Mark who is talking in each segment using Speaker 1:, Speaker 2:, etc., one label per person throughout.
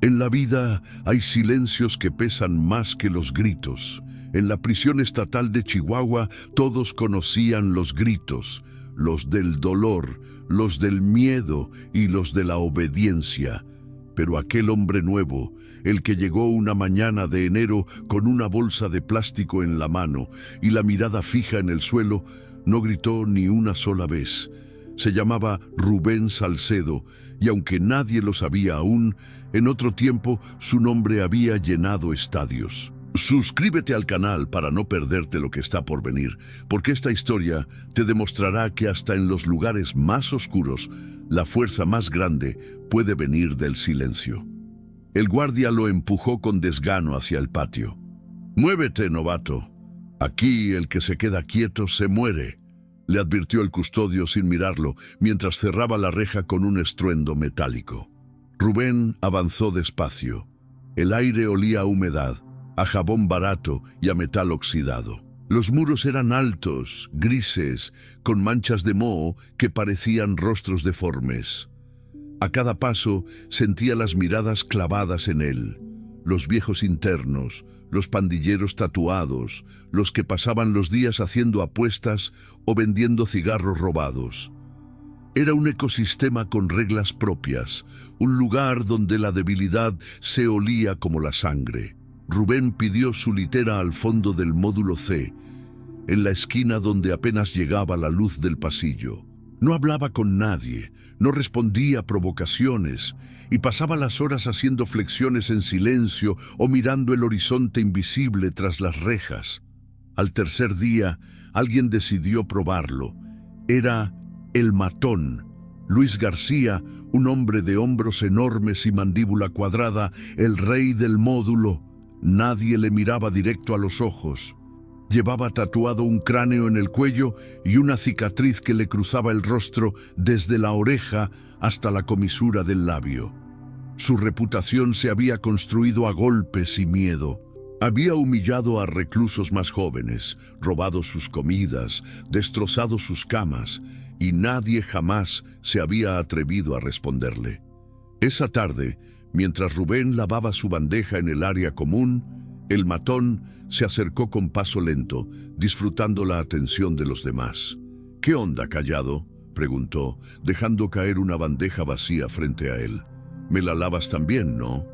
Speaker 1: En la vida hay silencios que pesan más que los gritos. En la prisión estatal de Chihuahua todos conocían los gritos, los del dolor, los del miedo y los de la obediencia. Pero aquel hombre nuevo, el que llegó una mañana de enero con una bolsa de plástico en la mano y la mirada fija en el suelo, no gritó ni una sola vez. Se llamaba Rubén Salcedo, y aunque nadie lo sabía aún, en otro tiempo su nombre había llenado estadios. Suscríbete al canal para no perderte lo que está por venir, porque esta historia te demostrará que hasta en los lugares más oscuros, la fuerza más grande puede venir del silencio. El guardia lo empujó con desgano hacia el patio. «Muévete, novato. Aquí el que se queda quieto se muere», le advirtió el custodio sin mirarlo, mientras cerraba la reja con un estruendo metálico. Rubén avanzó despacio. El aire olía a humedad, a jabón barato y a metal oxidado. Los muros eran altos, grises, con manchas de moho que parecían rostros deformes. A cada paso sentía las miradas clavadas en él. Los viejos internos, los pandilleros tatuados, los que pasaban los días haciendo apuestas o vendiendo cigarros robados. Era un ecosistema con reglas propias, un lugar donde la debilidad se olía como la sangre. Rubén pidió su litera al fondo del módulo C, en la esquina donde apenas llegaba la luz del pasillo. No hablaba con nadie, no respondía a provocaciones y pasaba las horas haciendo flexiones en silencio o mirando el horizonte invisible tras las rejas. Al tercer día, alguien decidió probarlo. Era el matón, Luis García, un hombre de hombros enormes y mandíbula cuadrada, el rey del módulo. Nadie le miraba directo a los ojos. Llevaba tatuado un cráneo en el cuello y una cicatriz que le cruzaba el rostro desde la oreja hasta la comisura del labio. Su reputación se había construido a golpes y miedo. Había humillado a reclusos más jóvenes, robado sus comidas, destrozado sus camas, y nadie jamás se había atrevido a responderle. Esa tarde, mientras Rubén lavaba su bandeja en el área común, el matón se acercó con paso lento, disfrutando la atención de los demás. «¿Qué onda, callado?», preguntó, dejando caer una bandeja vacía frente a él. «Me la lavas también, ¿no?».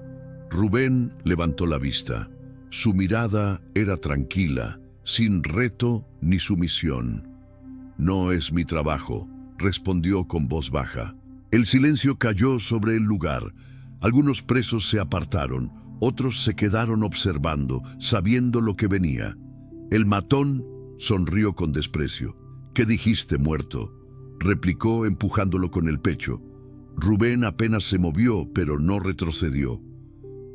Speaker 1: Rubén levantó la vista. Su mirada era tranquila, sin reto ni sumisión. «No es mi trabajo», respondió con voz baja. El silencio cayó sobre el lugar. Algunos presos se apartaron, otros se quedaron observando, sabiendo lo que venía. El matón sonrió con desprecio. «¿Qué dijiste, muerto?», replicó empujándolo con el pecho. Rubén apenas se movió, pero no retrocedió.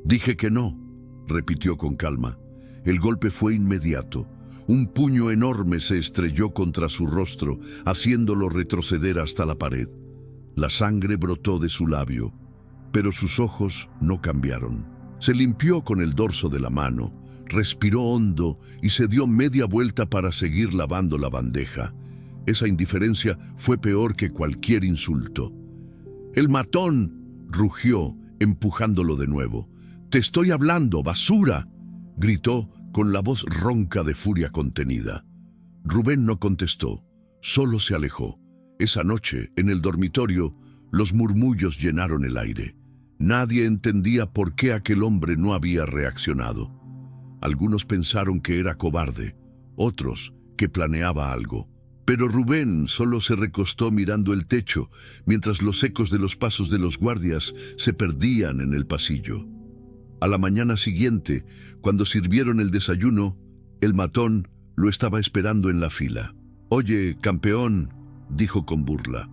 Speaker 1: «Dije que no», repitió con calma. El golpe fue inmediato. Un puño enorme se estrelló contra su rostro, haciéndolo retroceder hasta la pared. La sangre brotó de su labio, pero sus ojos no cambiaron. Se limpió con el dorso de la mano, respiró hondo y se dio media vuelta para seguir lavando la bandeja. Esa indiferencia fue peor que cualquier insulto. «¡El matón!», rugió, empujándolo de nuevo. «¡Te estoy hablando, basura!», gritó con la voz ronca de furia contenida. Rubén no contestó, solo se alejó. Esa noche, en el dormitorio, los murmullos llenaron el aire. Nadie entendía por qué aquel hombre no había reaccionado. Algunos pensaron que era cobarde, otros que planeaba algo. Pero Rubén solo se recostó mirando el techo, mientras los ecos de los pasos de los guardias se perdían en el pasillo. A la mañana siguiente, cuando sirvieron el desayuno, el matón lo estaba esperando en la fila. «Oye, campeón», dijo con burla,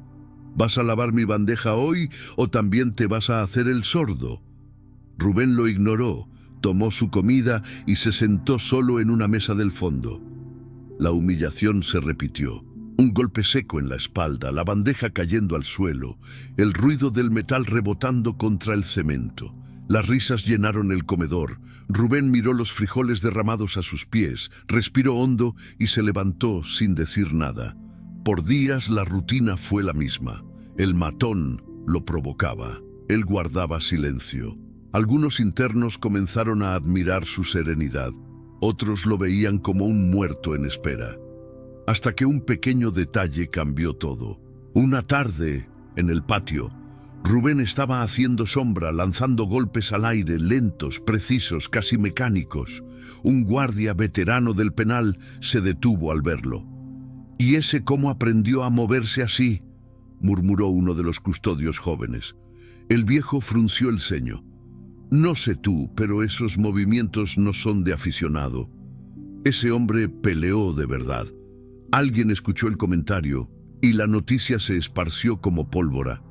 Speaker 1: «¿vas a lavar mi bandeja hoy o también te vas a hacer el sordo?». Rubén lo ignoró, tomó su comida y se sentó solo en una mesa del fondo. La humillación se repitió. Un golpe seco en la espalda, la bandeja cayendo al suelo, el ruido del metal rebotando contra el cemento. Las risas llenaron el comedor. Rubén miró los frijoles derramados a sus pies, respiró hondo y se levantó sin decir nada. Por días la rutina fue la misma. El matón lo provocaba. Él guardaba silencio. Algunos internos comenzaron a admirar su serenidad, otros lo veían como un muerto en espera. Hasta que un pequeño detalle cambió todo. Una tarde, en el patio, Rubén estaba haciendo sombra, lanzando golpes al aire, lentos, precisos, casi mecánicos. Un guardia veterano del penal se detuvo al verlo. «¿Y ese cómo aprendió a moverse así?», murmuró uno de los custodios jóvenes. El viejo frunció el ceño. «No sé tú, pero esos movimientos no son de aficionado. Ese hombre peleó de verdad». Alguien escuchó el comentario y la noticia se esparció como pólvora.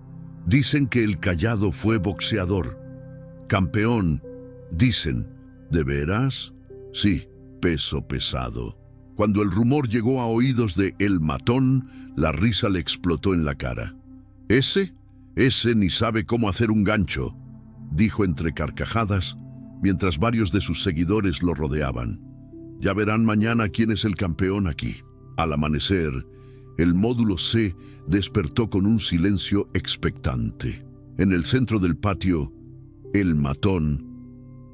Speaker 1: «Dicen que el Callado fue boxeador. Campeón, dicen». «¿De veras?». «Sí, peso pesado». Cuando el rumor llegó a oídos de El Matón, la risa le explotó en la cara. «¿Ese? Ese ni sabe cómo hacer un gancho», dijo entre carcajadas, mientras varios de sus seguidores lo rodeaban. «Ya verán mañana quién es el campeón aquí». Al amanecer, el módulo C despertó con un silencio expectante. En el centro del patio, El Matón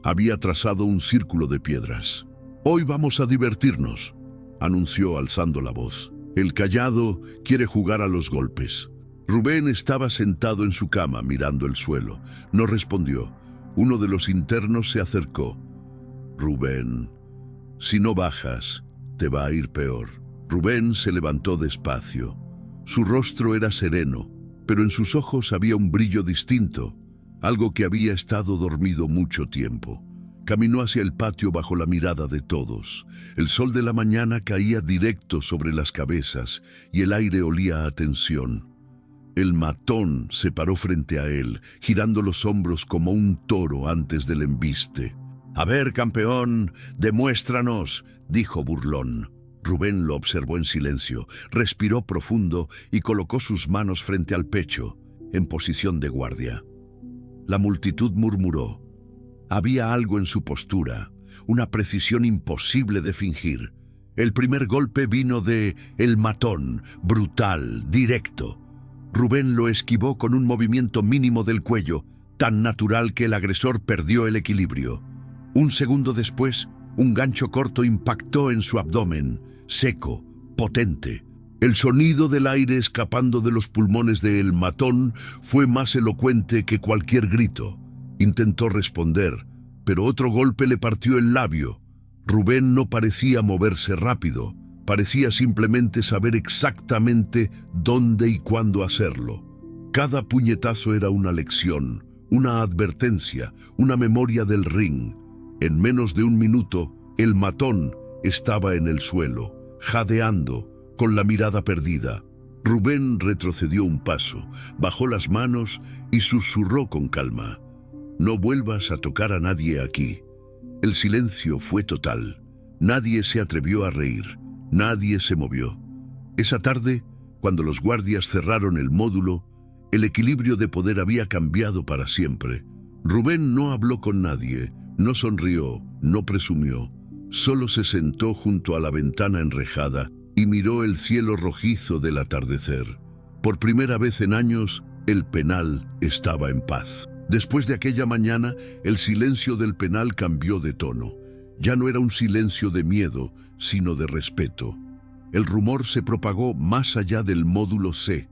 Speaker 1: había trazado un círculo de piedras. «Hoy vamos a divertirnos», anunció alzando la voz. «El Callado quiere jugar a los golpes». Rubén estaba sentado en su cama mirando el suelo. No respondió. Uno de los internos se acercó. «Rubén, si no bajas, te va a ir peor». Rubén se levantó despacio. Su rostro era sereno, pero en sus ojos había un brillo distinto, algo que había estado dormido mucho tiempo. Caminó hacia el patio bajo la mirada de todos. El sol de la mañana caía directo sobre las cabezas y el aire olía a tensión. El Matón se paró frente a él, girando los hombros como un toro antes del embiste. «A ver, campeón, demuéstranos», dijo burlón. Rubén lo observó en silencio, respiró profundo y colocó sus manos frente al pecho, en posición de guardia. La multitud murmuró. Había algo en su postura, una precisión imposible de fingir. El primer golpe vino de El Matón, brutal, directo. Rubén lo esquivó con un movimiento mínimo del cuello, tan natural que el agresor perdió el equilibrio. Un segundo después, un gancho corto impactó en su abdomen, seco, potente. El sonido del aire escapando de los pulmones de El Matón fue más elocuente que cualquier grito. Intentó responder, pero otro golpe le partió el labio. Rubén no parecía moverse rápido, parecía simplemente saber exactamente dónde y cuándo hacerlo. Cada puñetazo era una lección, una advertencia, una memoria del ring. En menos de un minuto, El Matón estaba en el suelo, jadeando, con la mirada perdida. Rubén retrocedió un paso, bajó las manos y susurró con calma. «No vuelvas a tocar a nadie aquí». El silencio fue total. Nadie se atrevió a reír. Nadie se movió. Esa tarde, cuando los guardias cerraron el módulo, el equilibrio de poder había cambiado para siempre. Rubén no habló con nadie, no sonrió, no presumió. Solo se sentó junto a la ventana enrejada y miró el cielo rojizo del atardecer. Por primera vez en años, el penal estaba en paz. Después de aquella mañana, el silencio del penal cambió de tono. Ya no era un silencio de miedo, sino de respeto. El rumor se propagó más allá del módulo C.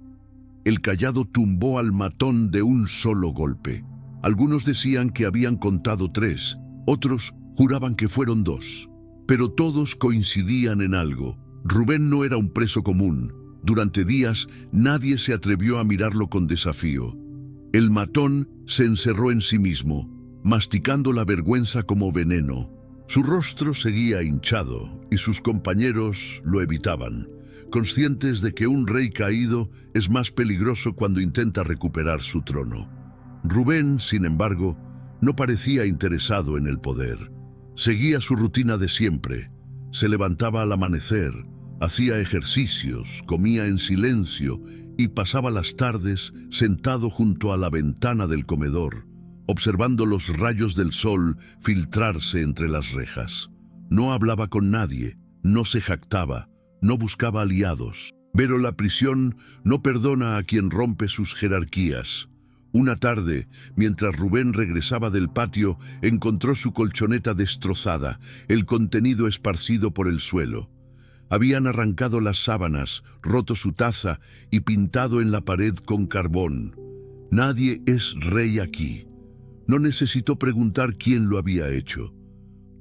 Speaker 1: El Callado tumbó al Matón de un solo golpe. Algunos decían que habían contado 3, otros juraban que fueron 2. Pero todos coincidían en algo. Rubén no era un preso común. Durante días nadie se atrevió a mirarlo con desafío. El Matón se encerró en sí mismo, masticando la vergüenza como veneno. Su rostro seguía hinchado y sus compañeros lo evitaban, conscientes de que un rey caído es más peligroso cuando intenta recuperar su trono. Rubén, sin embargo, no parecía interesado en el poder. Seguía su rutina de siempre. Se levantaba al amanecer, hacía ejercicios, comía en silencio y pasaba las tardes sentado junto a la ventana del comedor, observando los rayos del sol filtrarse entre las rejas. No hablaba con nadie, no se jactaba, no buscaba aliados. Pero la prisión no perdona a quien rompe sus jerarquías. Una tarde, mientras Rubén regresaba del patio, encontró su colchoneta destrozada, el contenido esparcido por el suelo. Habían arrancado las sábanas, roto su taza y pintado en la pared con carbón. Nadie es rey aquí. No necesitó preguntar quién lo había hecho.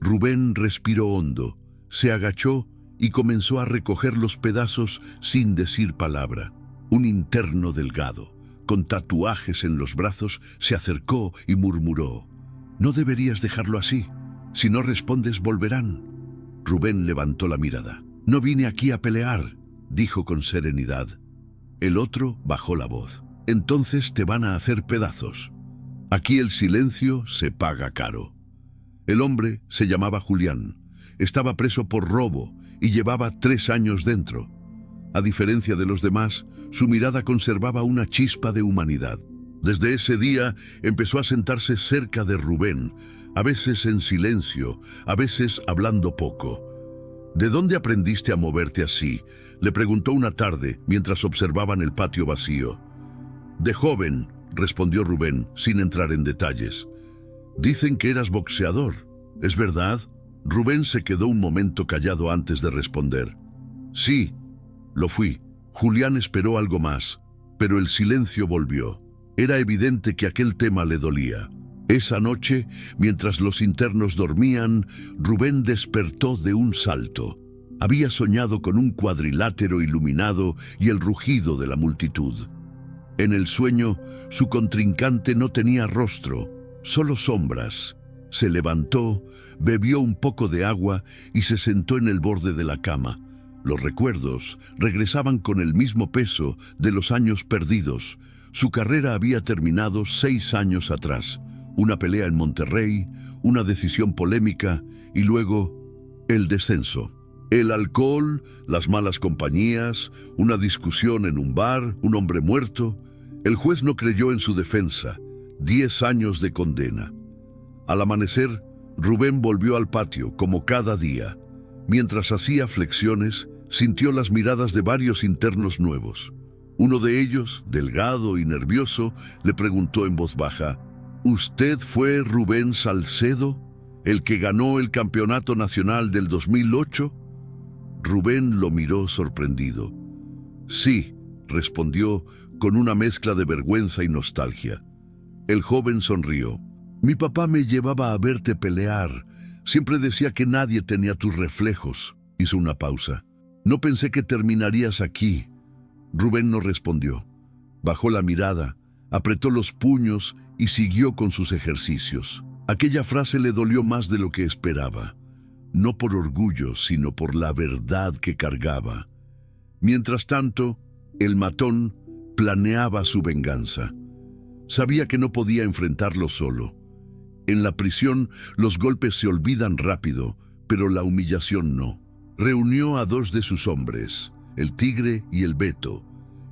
Speaker 1: Rubén respiró hondo, se agachó y comenzó a recoger los pedazos sin decir palabra. Un interno delgado, con tatuajes en los brazos, se acercó y murmuró: «No deberías dejarlo así. Si no respondes, volverán». Rubén levantó la mirada. «No vine aquí a pelear», dijo con serenidad. El otro bajó la voz. «Entonces te van a hacer pedazos. Aquí el silencio se paga caro». El hombre se llamaba Julián. Estaba preso por robo y llevaba 3 años dentro. A diferencia de los demás, su mirada conservaba una chispa de humanidad. Desde ese día empezó a sentarse cerca de Rubén, a veces en silencio, a veces hablando poco. «¿De dónde aprendiste a moverte así?», le preguntó una tarde mientras observaban el patio vacío. «De joven», respondió Rubén, sin entrar en detalles. «Dicen que eras boxeador. ¿Es verdad?». Rubén se quedó un momento callado antes de responder. «Sí, lo fui». Julián esperó algo más, pero el silencio volvió. Era evidente que aquel tema le dolía. Esa noche, mientras los internos dormían, Rubén despertó de un salto. Había soñado con un cuadrilátero iluminado y el rugido de la multitud. En el sueño, su contrincante no tenía rostro, solo sombras. Se levantó, bebió un poco de agua y se sentó en el borde de la cama. Los recuerdos regresaban con el mismo peso de los años perdidos. Su carrera había terminado 6 años atrás. Una pelea en Monterrey, una decisión polémica y luego el descenso. El alcohol, las malas compañías, una discusión en un bar, un hombre muerto. El juez no creyó en su defensa. 10 años de condena. Al amanecer, Rubén volvió al patio, como cada día. Mientras hacía flexiones, sintió las miradas de varios internos nuevos. Uno de ellos, delgado y nervioso, le preguntó en voz baja: «¿Usted fue Rubén Salcedo, el que ganó el campeonato nacional del 2008? Rubén lo miró sorprendido. «Sí», respondió con una mezcla de vergüenza y nostalgia. El joven sonrió. «Mi papá me llevaba a verte pelear. Siempre decía que nadie tenía tus reflejos». Hizo una pausa. «No pensé que terminarías aquí». Rubén no respondió. Bajó la mirada, apretó los puños y siguió con sus ejercicios. Aquella frase le dolió más de lo que esperaba. No por orgullo, sino por la verdad que cargaba. Mientras tanto, el matón planeaba su venganza. Sabía que no podía enfrentarlo solo. En la prisión, los golpes se olvidan rápido, pero la humillación no. Reunió a 2 de sus hombres, el Tigre y el Beto,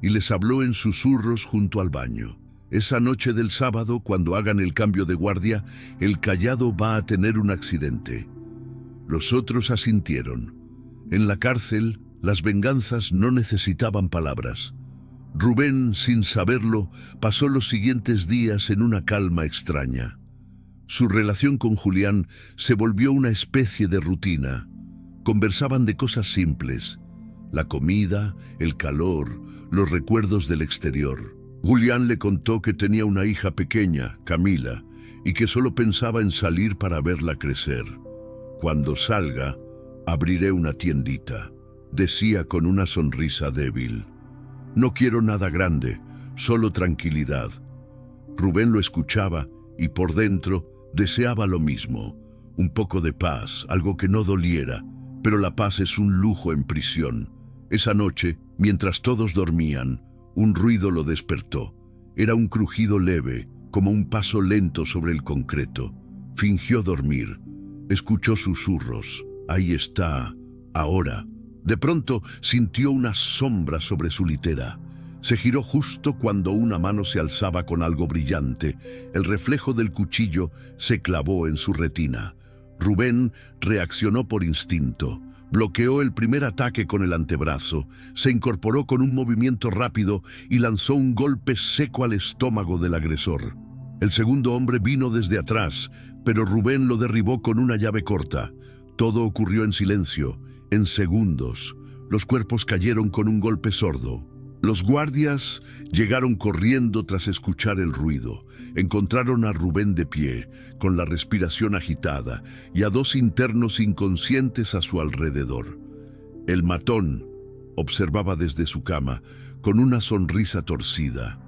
Speaker 1: y les habló en susurros junto al baño. Esa noche del sábado, cuando hagan el cambio de guardia, el Callado va a tener un accidente. Los otros asintieron. En la cárcel, las venganzas no necesitaban palabras. Rubén, sin saberlo, pasó los siguientes días en una calma extraña. Su relación con Julián se volvió una especie de rutina. Conversaban de cosas simples: la comida, el calor, los recuerdos del exterior. Julián le contó que tenía una hija pequeña, Camila, y que solo pensaba en salir para verla crecer. «Cuando salga, abriré una tiendita», decía con una sonrisa débil. «No quiero nada grande, solo tranquilidad». Rubén lo escuchaba y por dentro deseaba lo mismo: un poco de paz, algo que no doliera, pero la paz es un lujo en prisión. Esa noche, mientras todos dormían, un ruido lo despertó. Era un crujido leve, como un paso lento sobre el concreto. Fingió dormir. Escuchó susurros. «Ahí está, ahora». De pronto sintió una sombra sobre su litera. Se giró justo cuando una mano se alzaba con algo brillante. El reflejo del cuchillo se clavó en su retina. Rubén reaccionó por instinto. Bloqueó el primer ataque con el antebrazo, se incorporó con un movimiento rápido y lanzó un golpe seco al estómago del agresor. El segundo hombre vino desde atrás, pero Rubén lo derribó con una llave corta. Todo ocurrió en silencio, en segundos. Los cuerpos cayeron con un golpe sordo. Los guardias llegaron corriendo tras escuchar el ruido. Encontraron a Rubén de pie, con la respiración agitada, y a dos internos inconscientes a su alrededor. El matón observaba desde su cama, con una sonrisa torcida.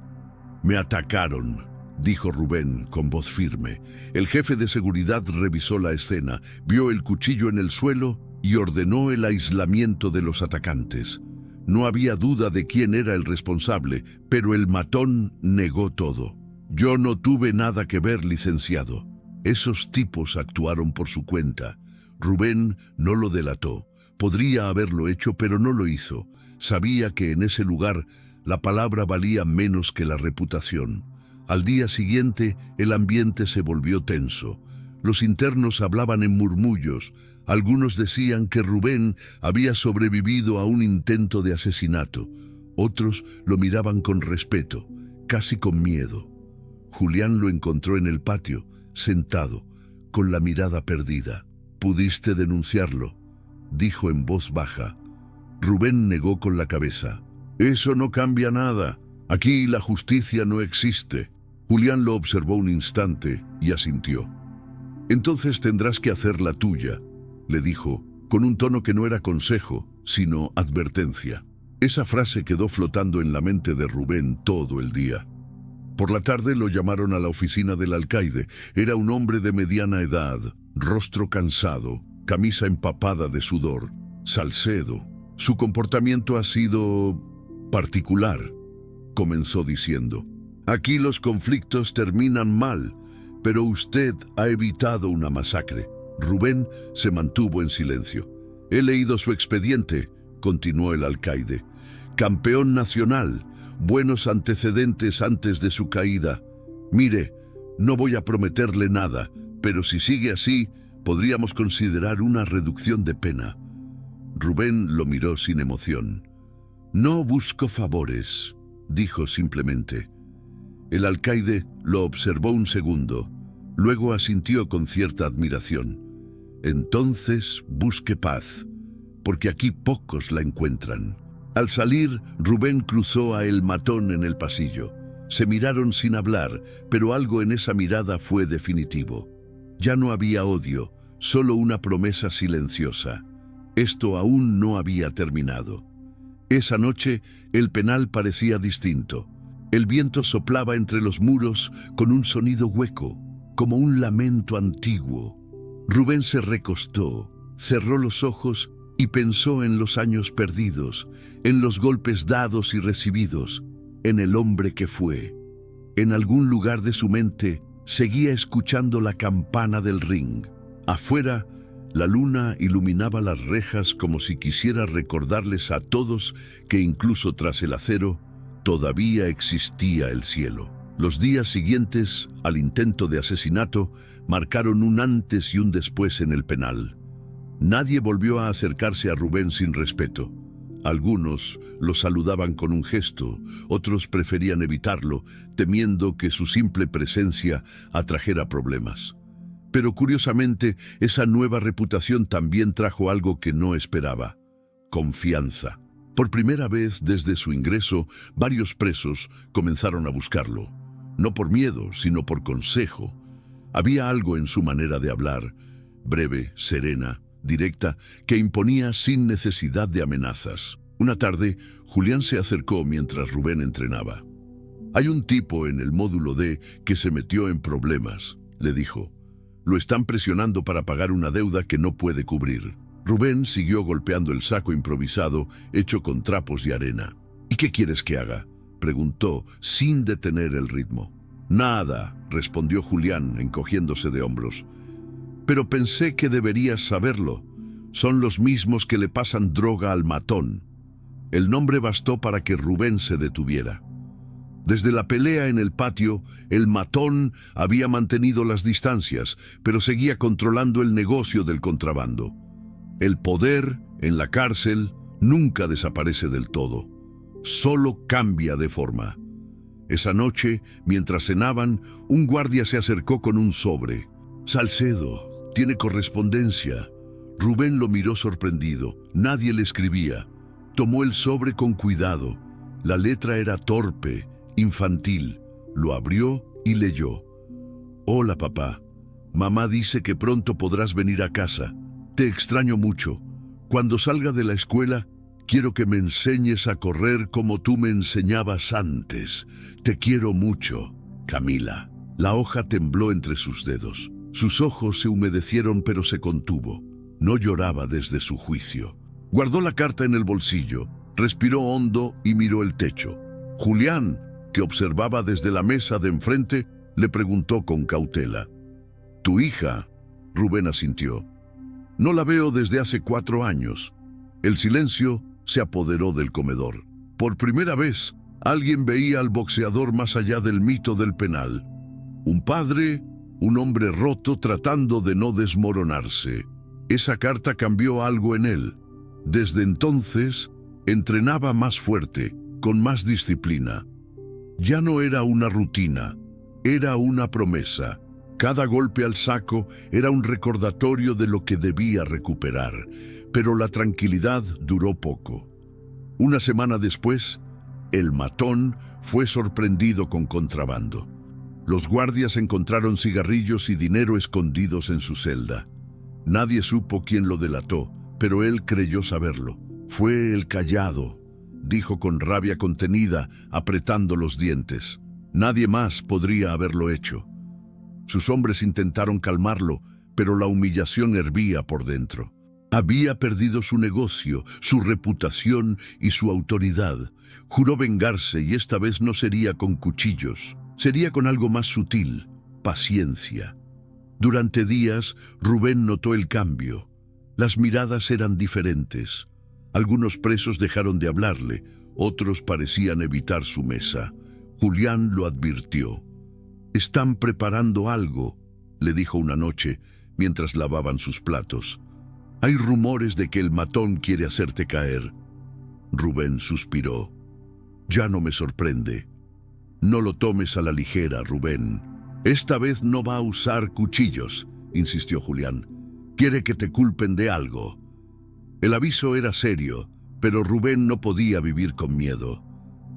Speaker 1: «Me atacaron», dijo Rubén con voz firme. El jefe de seguridad revisó la escena, vio el cuchillo en el suelo y ordenó el aislamiento de los atacantes. No había duda de quién era el responsable, pero el matón negó todo. «Yo no tuve nada que ver, licenciado. Esos tipos actuaron por su cuenta. Rubén no lo delató. Podría haberlo hecho, pero no lo hizo. Sabía que en ese lugar la palabra valía menos que la reputación». Al día siguiente, el ambiente se volvió tenso. Los internos hablaban en murmullos. Algunos decían que Rubén había sobrevivido a un intento de asesinato. Otros lo miraban con respeto, casi con miedo. Julián lo encontró en el patio, sentado, con la mirada perdida. «¿Pudiste denunciarlo?», dijo en voz baja. Rubén negó con la cabeza. «Eso no cambia nada. Aquí la justicia no existe». Julián lo observó un instante y asintió. «Entonces tendrás que hacer la tuya», le dijo, con un tono que no era consejo, sino advertencia. Esa frase quedó flotando en la mente de Rubén todo el día. Por la tarde lo llamaron a la oficina del alcaide. Era un hombre de mediana edad, rostro cansado, camisa empapada de sudor, Salcedo. «Su comportamiento ha sido particular», comenzó diciendo. «Aquí los conflictos terminan mal, pero usted ha evitado una masacre». Rubén se mantuvo en silencio. «He leído su expediente», continuó el alcaide. «Campeón nacional, buenos antecedentes antes de su caída. Mire, no voy a prometerle nada, pero si sigue así, podríamos considerar una reducción de pena». Rubén lo miró sin emoción. «No busco favores», dijo simplemente. El alcaide lo observó un segundo, luego asintió con cierta admiración. «Entonces busque paz, porque aquí pocos la encuentran». Al salir, Rubén cruzó a El Matón en el pasillo. Se miraron sin hablar, pero algo en esa mirada fue definitivo. Ya no había odio, solo una promesa silenciosa. Esto aún no había terminado. Esa noche, el penal parecía distinto. El viento soplaba entre los muros con un sonido hueco, como un lamento antiguo. Rubén se recostó, cerró los ojos y pensó en los años perdidos, en los golpes dados y recibidos, en el hombre que fue. En algún lugar de su mente seguía escuchando la campana del ring. Afuera, la luna iluminaba las rejas como si quisiera recordarles a todos que incluso tras el acero, todavía existía el cielo. Los días siguientes al intento de asesinato marcaron un antes y un después en el penal. Nadie volvió a acercarse a Rubén sin respeto. Algunos lo saludaban con un gesto, otros preferían evitarlo, temiendo que su simple presencia atrajera problemas. Pero curiosamente, esa nueva reputación también trajo algo que no esperaba: confianza. Por primera vez desde su ingreso, varios presos comenzaron a buscarlo. No por miedo, sino por consejo. Había algo en su manera de hablar, breve, serena, directa, que imponía sin necesidad de amenazas. Una tarde, Julián se acercó mientras Rubén entrenaba. «Hay un tipo en el módulo D que se metió en problemas», le dijo. «Lo están presionando para pagar una deuda que no puede cubrir». Rubén siguió golpeando el saco improvisado, hecho con trapos y arena. «¿Y qué quieres que haga?», preguntó, sin detener el ritmo. «Nada», respondió Julián, encogiéndose de hombros. «Pero pensé que deberías saberlo. Son los mismos que le pasan droga al matón». El nombre bastó para que Rubén se detuviera. Desde la pelea en el patio, el matón había mantenido las distancias, pero seguía controlando el negocio del contrabando. El poder en la cárcel nunca desaparece del todo, solo cambia de forma. Esa noche, mientras cenaban, un guardia se acercó con un sobre. «Salcedo, tiene correspondencia». Rubén lo miró sorprendido. Nadie le escribía. Tomó el sobre con cuidado. La letra era torpe, infantil. Lo abrió y leyó. «Hola, papá. Mamá dice que pronto podrás venir a casa. Te extraño mucho. Cuando salga de la escuela, quiero que me enseñes a correr como tú me enseñabas antes. Te quiero mucho, Camila». La hoja tembló entre sus dedos. Sus ojos se humedecieron, pero se contuvo. No lloraba desde su juicio. Guardó la carta en el bolsillo, respiró hondo y miró el techo. Julián, que observaba desde la mesa de enfrente, le preguntó con cautela. «¿Tu hija?» Rubén asintió. «No la veo desde hace 4 años». El silencio se apoderó del comedor. Por primera vez, alguien veía al boxeador más allá del mito del penal. Un padre, un hombre roto tratando de no desmoronarse. Esa carta cambió algo en él. Desde entonces, entrenaba más fuerte, con más disciplina. Ya no era una rutina, era una promesa. Cada golpe al saco era un recordatorio de lo que debía recuperar, pero la tranquilidad duró poco. Una semana después, el matón fue sorprendido con contrabando. Los guardias encontraron cigarrillos y dinero escondidos en su celda. Nadie supo quién lo delató, pero él creyó saberlo. «Fue el Callado», dijo con rabia contenida, apretando los dientes. Nadie más podría haberlo hecho. Sus hombres intentaron calmarlo, pero la humillación hervía por dentro. Había perdido su negocio, su reputación y su autoridad. Juró vengarse, y esta vez no sería con cuchillos. Sería con algo más sutil: paciencia. Durante días, Rubén notó el cambio. Las miradas eran diferentes. Algunos presos dejaron de hablarle, otros parecían evitar su mesa. Julián lo advirtió. «Están preparando algo», le dijo una noche, mientras lavaban sus platos. «Hay rumores de que el matón quiere hacerte caer». Rubén suspiró. «Ya no me sorprende». «No lo tomes a la ligera, Rubén. Esta vez no va a usar cuchillos», insistió Julián. «Quiere que te culpen de algo». El aviso era serio, pero Rubén no podía vivir con miedo.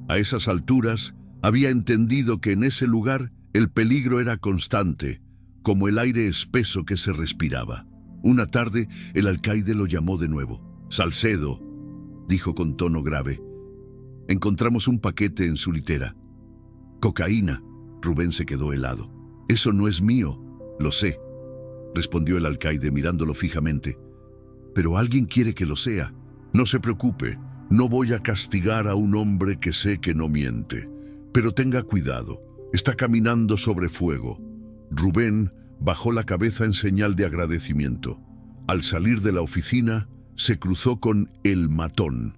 Speaker 1: A esas alturas, había entendido que en ese lugar el peligro era constante, como el aire espeso que se respiraba. Una tarde, el alcaide lo llamó de nuevo. «Salcedo», dijo con tono grave. «Encontramos un paquete en su litera». «Cocaína». Rubén se quedó helado. «Eso no es mío». «Lo sé», respondió el alcaide mirándolo fijamente. «Pero alguien quiere que lo sea». «No se preocupe, no voy a castigar a un hombre que sé que no miente. Pero tenga cuidado, está caminando sobre fuego». Rubén bajó la cabeza en señal de agradecimiento. Al salir de la oficina, se cruzó con el matón.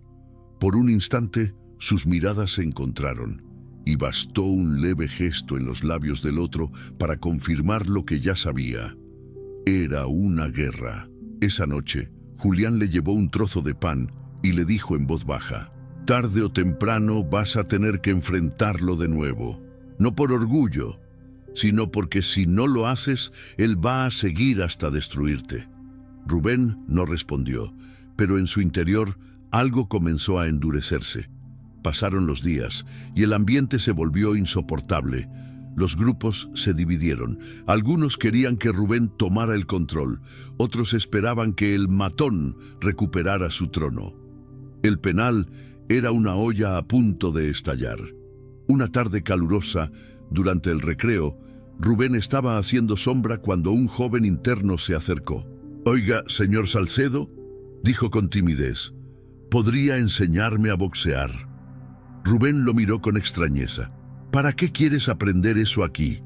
Speaker 1: Por un instante, sus miradas se encontraron, y bastó un leve gesto en los labios del otro para confirmar lo que ya sabía. Era una guerra. Esa noche, Julián le llevó un trozo de pan y le dijo en voz baja: «Tarde o temprano vas a tener que enfrentarlo de nuevo. No por orgullo, sino porque si no lo haces, él va a seguir hasta destruirte». Rubén no respondió, pero en su interior algo comenzó a endurecerse. Pasaron los días y el ambiente se volvió insoportable. Los grupos se dividieron. Algunos querían que Rubén tomara el control, otros esperaban que el matón recuperara su trono. El penal era una olla a punto de estallar. Una tarde calurosa, durante el recreo, Rubén estaba haciendo sombra cuando un joven interno se acercó. «Oiga, señor Salcedo», dijo con timidez, «¿podría enseñarme a boxear?» Rubén lo miró con extrañeza. «¿Para qué quieres aprender eso aquí?»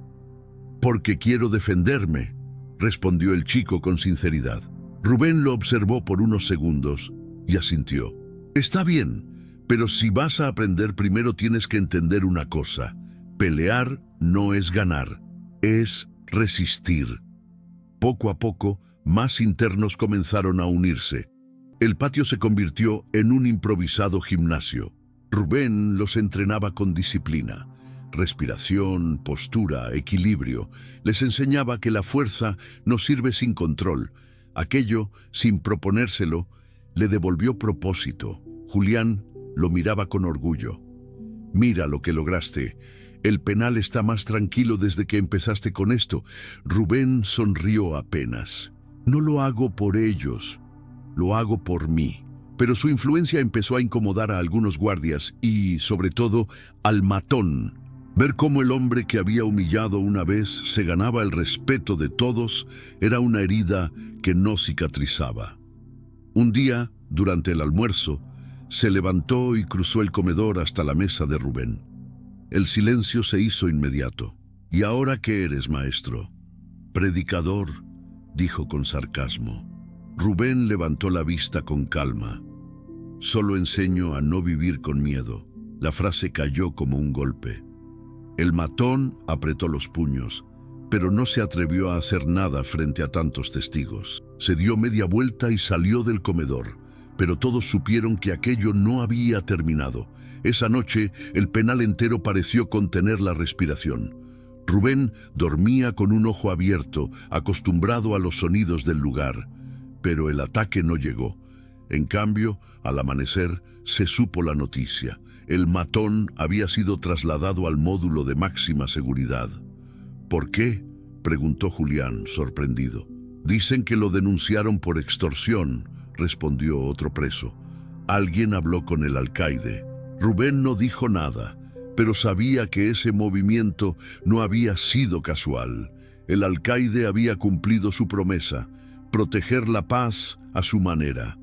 Speaker 1: «Porque quiero defenderme», respondió el chico con sinceridad. Rubén lo observó por unos segundos y asintió. «Está bien, pero si vas a aprender, primero tienes que entender una cosa. Pelear no es ganar, es resistir». Poco a poco, Más internos comenzaron a unirse. El patio se convirtió en un improvisado gimnasio. Rubén los entrenaba con disciplina. Respiración, postura, equilibrio. Les enseñaba que la fuerza no sirve sin control. Aquello, sin proponérselo, le devolvió propósito. Julián lo miraba con orgullo. «Mira lo que lograste. El penal está más tranquilo desde que empezaste con esto». Rubén sonrió apenas. «No lo hago por ellos, lo hago por mí». Pero su influencia empezó a incomodar a algunos guardias y, sobre todo, al matón. Ver cómo el hombre que había humillado una vez se ganaba el respeto de todos era una herida que no cicatrizaba. Un día, durante el almuerzo, se levantó y cruzó el comedor hasta la mesa de Rubén. El silencio se hizo inmediato. «¿Y ahora qué eres, maestro?» «Predicador», dijo con sarcasmo. Rubén levantó la vista con calma. «Solo enseño a no vivir con miedo». La frase cayó como un golpe. El matón apretó los puños, pero no se atrevió a hacer nada frente a tantos testigos. Se dio media vuelta y salió del comedor, pero todos supieron que aquello no había terminado. Esa noche, el penal entero pareció contener la respiración. Rubén dormía con un ojo abierto, acostumbrado a los sonidos del lugar, pero el ataque no llegó. En cambio, al amanecer, se supo la noticia. El matón había sido trasladado al módulo de máxima seguridad. «¿Por qué?», preguntó Julián, sorprendido. «Dicen que lo denunciaron por extorsión», respondió otro preso. «Alguien habló con el alcaide». Rubén no dijo nada, pero sabía que ese movimiento no había sido casual. El alcaide había cumplido su promesa, proteger la paz a su manera.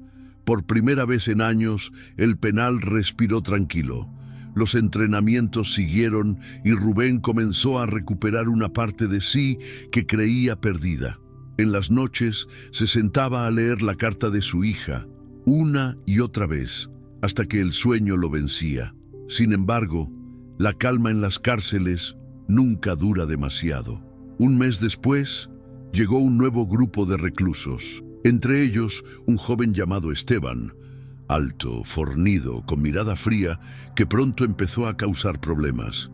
Speaker 1: Por primera vez en años, el penal respiró tranquilo. Los entrenamientos siguieron y Rubén comenzó a recuperar una parte de sí que creía perdida. En las noches se sentaba a leer la carta de su hija, una y otra vez, hasta que el sueño lo vencía. Sin embargo, la calma en las cárceles nunca dura demasiado. Un mes después, llegó un nuevo grupo de reclusos. Entre ellos, un joven llamado Esteban, alto, fornido, con mirada fría, que pronto empezó a causar problemas.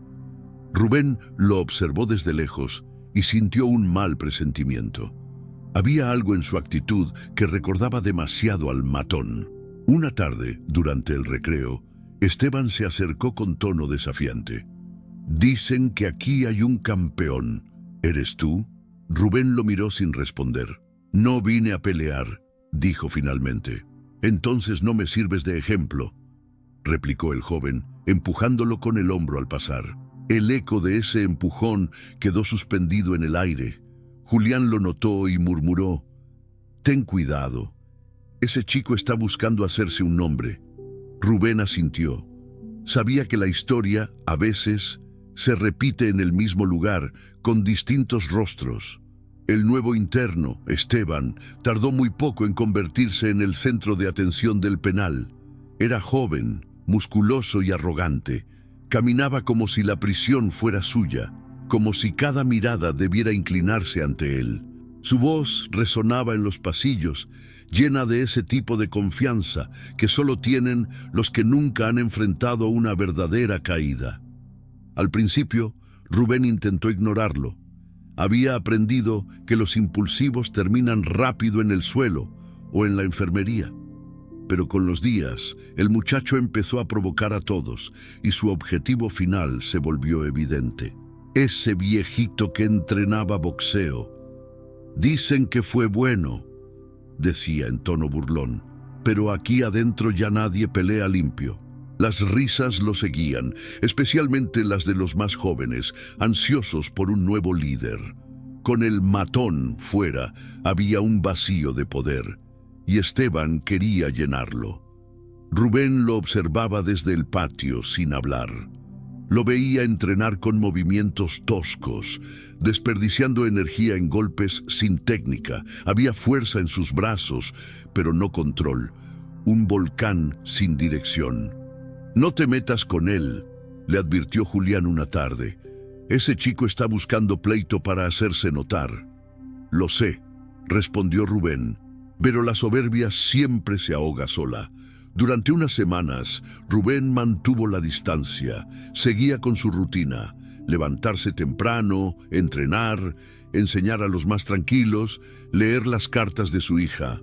Speaker 1: Rubén lo observó desde lejos y sintió un mal presentimiento. Había algo en su actitud que recordaba demasiado al matón. Una tarde, durante el recreo, Esteban se acercó con tono desafiante. «Dicen que aquí hay un campeón. ¿Eres tú?» Rubén lo miró sin responder. «No vine a pelear», dijo finalmente. «Entonces no me sirves de ejemplo», replicó el joven, empujándolo con el hombro al pasar. El eco de ese empujón quedó suspendido en el aire. Julián lo notó y murmuró: «Ten cuidado. Ese chico está buscando hacerse un nombre». Rubén asintió. Sabía que la historia, a veces, se repite en el mismo lugar, con distintos rostros. El nuevo interno, Esteban, tardó muy poco en convertirse en el centro de atención del penal. Era joven, musculoso y arrogante. Caminaba como si la prisión fuera suya, como si cada mirada debiera inclinarse ante él. Su voz resonaba en los pasillos, llena de ese tipo de confianza que solo tienen los que nunca han enfrentado una verdadera caída. Al principio, Rubén intentó ignorarlo. Había aprendido que los impulsivos terminan rápido en el suelo o en la enfermería. Pero con los días, el muchacho empezó a provocar a todos y su objetivo final se volvió evidente. Ese viejito que entrenaba boxeo. «Dicen que fue bueno», decía en tono burlón, «pero aquí adentro ya nadie pelea limpio». Las risas lo seguían, especialmente las de los más jóvenes, ansiosos por un nuevo líder. Con el matón fuera, había un vacío de poder, y Esteban quería llenarlo. Rubén lo observaba desde el patio sin hablar. Lo veía entrenar con movimientos toscos, desperdiciando energía en golpes sin técnica. Había fuerza en sus brazos, pero no control. Un volcán sin dirección. «No te metas con él», le advirtió Julián una tarde. «Ese chico está buscando pleito para hacerse notar». «Lo sé», respondió Rubén, pero la soberbia siempre se ahoga sola. Durante unas semanas, Rubén mantuvo la distancia, seguía con su rutina, levantarse temprano, entrenar, enseñar a los más tranquilos, leer las cartas de su hija.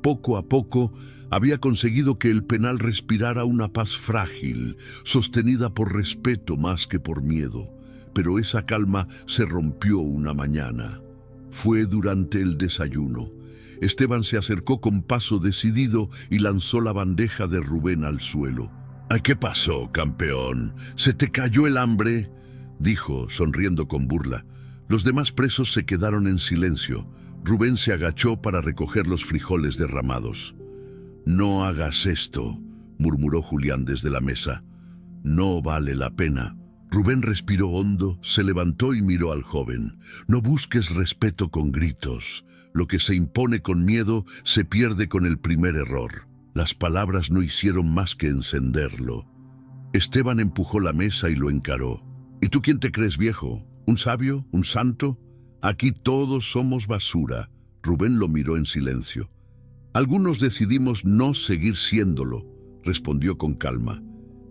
Speaker 1: Poco a poco, había conseguido que el penal respirara una paz frágil, sostenida por respeto más que por miedo. Pero esa calma se rompió una mañana. Fue durante el desayuno. Esteban se acercó con paso decidido y lanzó la bandeja de Rubén al suelo. ¿Qué pasó, campeón? ¿Se te cayó el hambre?, dijo, sonriendo con burla. Los demás presos se quedaron en silencio. Rubén se agachó para recoger los frijoles derramados. «No hagas esto», murmuró Julián desde la mesa. «No vale la pena». Rubén respiró hondo, se levantó y miró al joven. «No busques respeto con gritos. Lo que se impone con miedo se pierde con el primer error». Las palabras no hicieron más que encenderlo. Esteban empujó la mesa y lo encaró. «¿Y tú quién te crees, viejo? ¿Un sabio? ¿Un santo? Aquí todos somos basura». Rubén lo miró en silencio. «Algunos decidimos no seguir siéndolo», respondió con calma.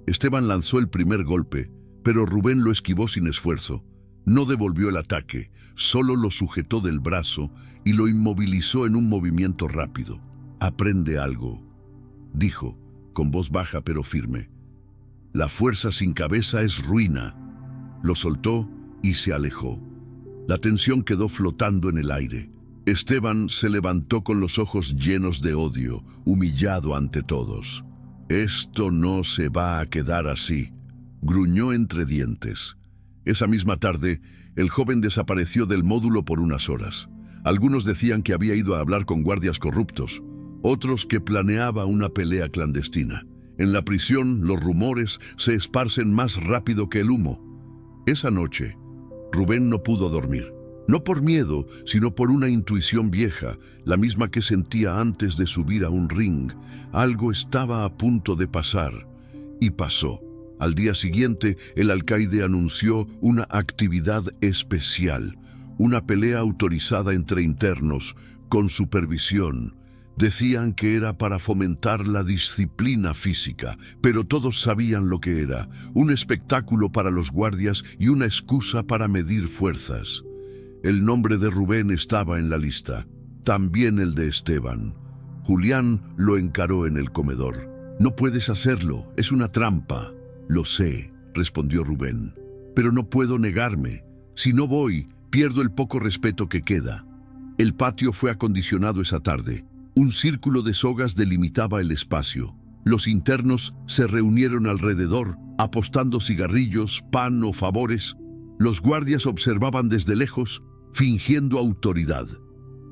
Speaker 1: Esteban lanzó el primer golpe, pero Rubén lo esquivó sin esfuerzo. No devolvió el ataque, solo lo sujetó del brazo y lo inmovilizó en un movimiento rápido. «Aprende algo», dijo, con voz baja pero firme. «La fuerza sin cabeza es ruina». Lo soltó y se alejó. La tensión quedó flotando en el aire. Esteban se levantó con los ojos llenos de odio, humillado ante todos. «Esto no se va a quedar así», gruñó entre dientes. Esa misma tarde, el joven desapareció del módulo por unas horas. Algunos decían que había ido a hablar con guardias corruptos, otros que planeaba una pelea clandestina. En la prisión, los rumores se esparcen más rápido que el humo. Esa noche, Rubén no pudo dormir. No por miedo, sino por una intuición vieja, la misma que sentía antes de subir a un ring. Algo estaba a punto de pasar. Y pasó. Al día siguiente, el alcaide anunció una actividad especial, una pelea autorizada entre internos, con supervisión. Decían que era para fomentar la disciplina física, pero todos sabían lo que era, un espectáculo para los guardias y una excusa para medir fuerzas. El nombre de Rubén estaba en la lista, también el de Esteban. Julián lo encaró en el comedor. «No puedes hacerlo, es una trampa». «Lo sé», respondió Rubén, «pero no puedo negarme. Si no voy, pierdo el poco respeto que queda». El patio fue acondicionado esa tarde. Un círculo de sogas delimitaba el espacio. Los internos se reunieron alrededor, apostando cigarrillos, pan o favores. Los guardias observaban desde lejos, fingiendo autoridad.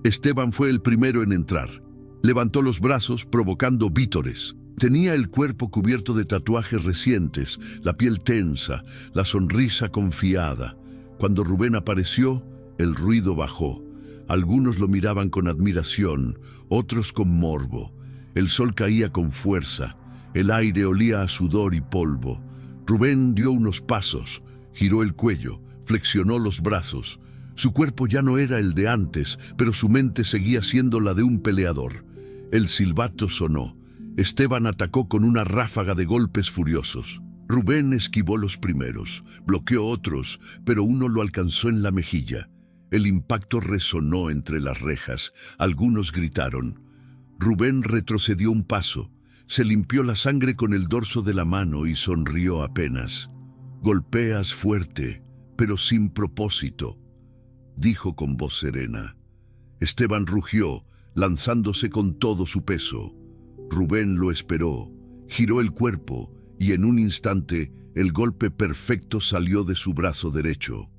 Speaker 1: Esteban fue el primero en entrar. Levantó los brazos, provocando vítores. Tenía el cuerpo cubierto de tatuajes recientes, la piel tensa, la sonrisa confiada. Cuando Rubén apareció, el ruido bajó. Algunos lo miraban con admiración, otros con morbo. El sol caía con fuerza. El aire olía a sudor y polvo. Rubén dio unos pasos, giró el cuello, flexionó los brazos. Su cuerpo ya no era el de antes, pero su mente seguía siendo la de un peleador. El silbato sonó. Esteban atacó con una ráfaga de golpes furiosos. Rubén esquivó los primeros, bloqueó otros, pero uno lo alcanzó en la mejilla. El impacto resonó entre las rejas. Algunos gritaron. Rubén retrocedió un paso. Se limpió la sangre con el dorso de la mano y sonrió apenas. «Golpeas fuerte, pero sin propósito», dijo con voz serena. Esteban rugió, lanzándose con todo su peso. Rubén lo esperó, giró el cuerpo y en un instante el golpe perfecto salió de su brazo derecho.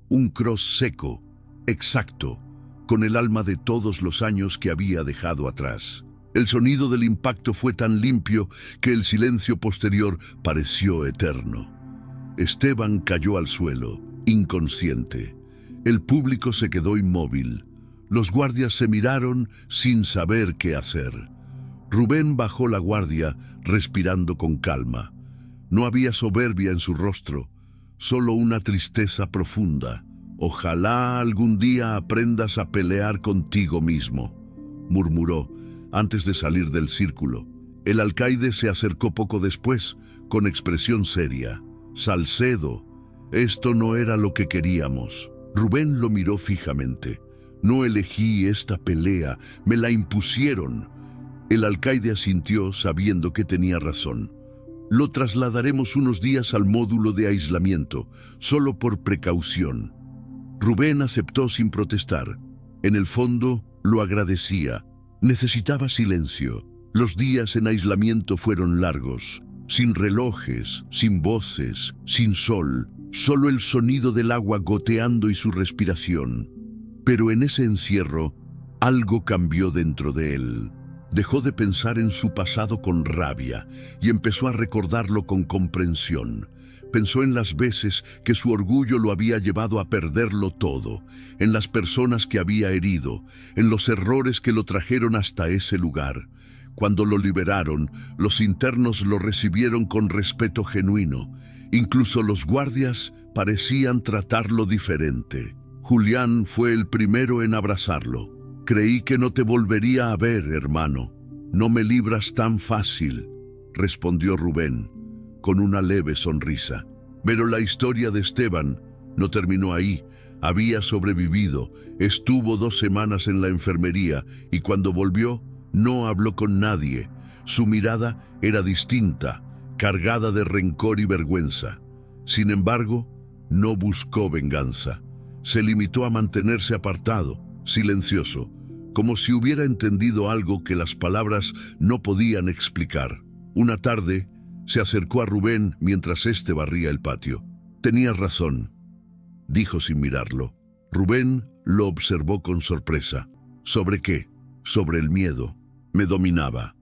Speaker 1: Un cross seco, exacto, con el alma de todos los años que había dejado atrás. El sonido del impacto fue tan limpio que el silencio posterior pareció eterno. Esteban cayó al suelo, inconsciente. El público se quedó inmóvil. Los guardias se miraron sin saber qué hacer. Rubén bajó la guardia, respirando con calma. No había soberbia en su rostro, solo una tristeza profunda. Ojalá algún día aprendas a pelear contigo mismo, murmuró antes de salir del círculo. El alcaide se acercó poco después, con expresión seria. Salcedo, esto no era lo que queríamos. Rubén lo miró fijamente. No elegí esta pelea, me la impusieron. El alcaide asintió sabiendo que tenía razón. Lo trasladaremos unos días al módulo de aislamiento, solo por precaución. Rubén aceptó sin protestar. En el fondo, lo agradecía. Necesitaba silencio. Los días en aislamiento fueron largos, sin relojes, sin voces, sin sol, solo el sonido del agua goteando y su respiración. Pero en ese encierro, algo cambió dentro de él. Dejó de pensar en su pasado con rabia y empezó a recordarlo con comprensión. Pensó en las veces que su orgullo lo había llevado a perderlo todo, en las personas que había herido, en los errores que lo trajeron hasta ese lugar. Cuando lo liberaron, los internos lo recibieron con respeto genuino. Incluso los guardias parecían tratarlo diferente. Julián fue el primero en abrazarlo. Creí que no te volvería a ver, hermano. No me libras tan fácil, respondió Rubén, con una leve sonrisa. Pero la historia de Esteban no terminó ahí. Había sobrevivido, estuvo 2 semanas en la enfermería y cuando volvió, no habló con nadie. Su mirada era distinta, cargada de rencor y vergüenza. Sin embargo, no buscó venganza. Se limitó a mantenerse apartado, silencioso, como si hubiera entendido algo que las palabras no podían explicar. Una tarde, se acercó a Rubén mientras éste barría el patio. «Tenías razón», dijo sin mirarlo. Rubén lo observó con sorpresa. «¿Sobre qué?» «Sobre el miedo. Me dominaba».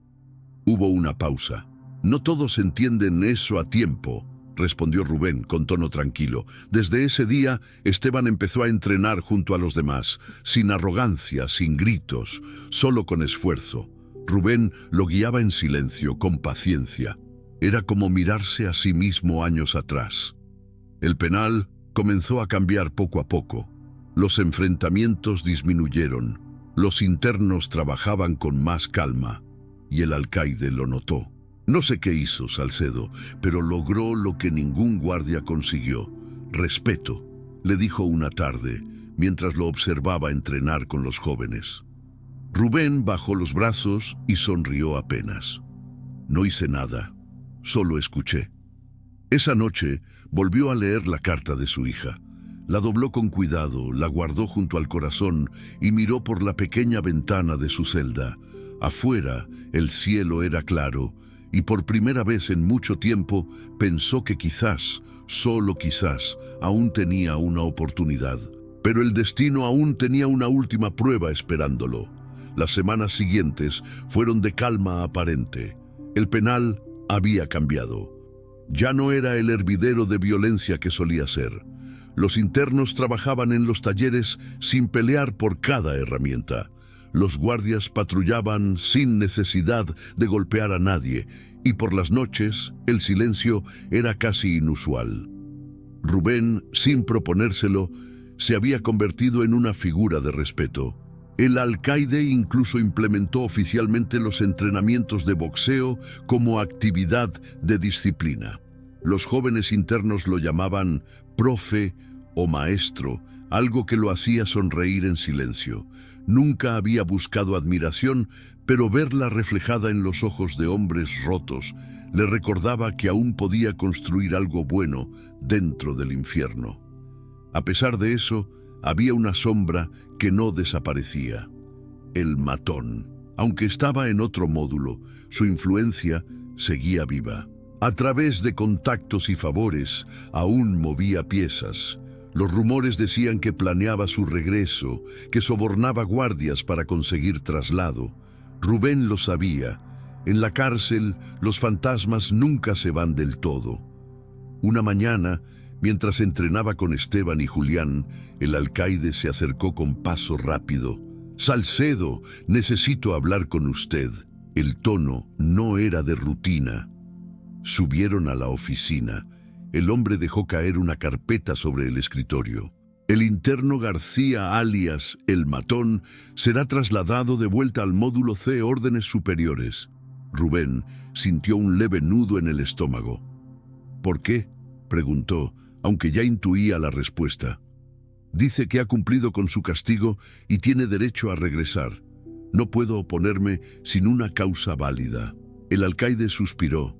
Speaker 1: Hubo una pausa. «No todos entienden eso a tiempo», respondió Rubén con tono tranquilo. Desde ese día, Esteban empezó a entrenar junto a los demás, sin arrogancia, sin gritos, solo con esfuerzo. Rubén lo guiaba en silencio, con paciencia. Era como mirarse a sí mismo años atrás. El penal comenzó a cambiar poco a poco. Los enfrentamientos disminuyeron. Los internos trabajaban con más calma, y el alcaide lo notó. No sé qué hizo Salcedo, pero logró lo que ningún guardia consiguió. «Respeto», le dijo una tarde, mientras lo observaba entrenar con los jóvenes. Rubén bajó los brazos y sonrió apenas. «No hice nada, solo escuché». Esa noche volvió a leer la carta de su hija. La dobló con cuidado, la guardó junto al corazón y miró por la pequeña ventana de su celda. Afuera, el cielo era claro, y por primera vez en mucho tiempo pensó que quizás, solo quizás, aún tenía una oportunidad. Pero el destino aún tenía una última prueba esperándolo. Las semanas siguientes fueron de calma aparente. El penal había cambiado. Ya no era el hervidero de violencia que solía ser. Los internos trabajaban en los talleres sin pelear por cada herramienta. Los guardias patrullaban sin necesidad de golpear a nadie, y por las noches el silencio era casi inusual. Rubén, sin proponérselo, se había convertido en una figura de respeto. El alcaide incluso implementó oficialmente los entrenamientos de boxeo como actividad de disciplina. Los jóvenes internos lo llamaban profe o maestro, algo que lo hacía sonreír en silencio. Nunca había buscado admiración, pero verla reflejada en los ojos de hombres rotos le recordaba que aún podía construir algo bueno dentro del infierno. A pesar de eso, había una sombra que no desaparecía. El matón. Aunque estaba en otro módulo, su influencia seguía viva. A través de contactos y favores, aún movía piezas. Los rumores decían que planeaba su regreso, que sobornaba guardias para conseguir traslado. Rubén lo sabía. En la cárcel, los fantasmas nunca se van del todo. Una mañana, mientras entrenaba con Esteban y Julián, el alcaide se acercó con paso rápido. «Salcedo, necesito hablar con usted». El tono no era de rutina. Subieron a la oficina. El hombre dejó caer una carpeta sobre el escritorio. El interno García, alias El Matón, será trasladado de vuelta al módulo C, órdenes superiores. Rubén sintió un leve nudo en el estómago. ¿Por qué?, preguntó, aunque ya intuía la respuesta. Dice que ha cumplido con su castigo y tiene derecho a regresar. No puedo oponerme sin una causa válida. El alcaide suspiró.